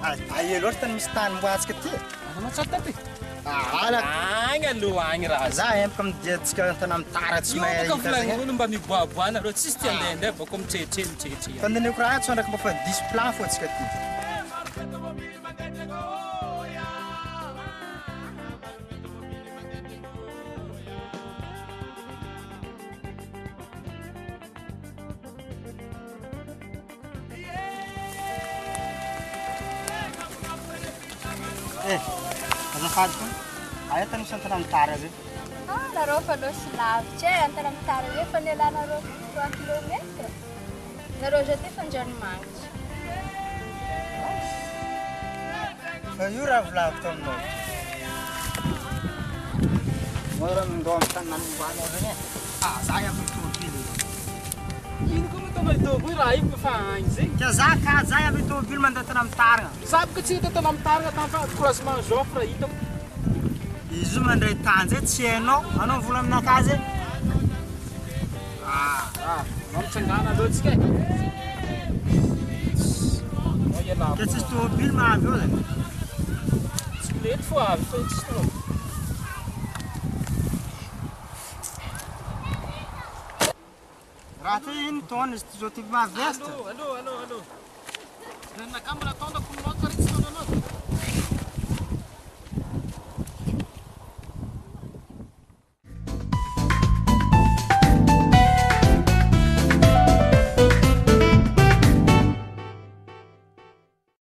Ai loatra tany misy tany mboatsika ty. Matsata ty. Ala Agny aloha agny raha. za empaka midiatsika tana mitara tsy Io mahay baka hita volagny zegny. olo mba miboaboana reo tsisy ty andehandeha bako mitrehitrehitra. Fandiniko raha tsy ndraiky mba fa 10 plan fô tsika ty. Azafady fô. Aia tany misy tana mitara zay. Nareo fa loa sy lavitra e, antana mitara hoe fa nialanareo 3 kilometra. Nareo zay ty fandranomagnitra. Fa io raha volaviko aminao. Mora mindao amin'ny tany nanomboana zegny e. Za iaby mitôbily. Ino koa mitôma itôbo raha io fa agny zegny. Ka za ka za iaby mitôbily mandeha tana mitaragna. Saboka tsy hita tana mitaragna tafa croisement Joffre hitako. Izy io mandray tany zay tsy hainao, anao vola aminakahy zay. Nao mitsangana aloha tsika e. Nao ialavo. Ka tsisy tôbily mahavy eo zay. Bisikilety fo avy fa tsisy tôbo. Raha ty ino taona izy zao ty mahavy vesta. Allô. Nanakambara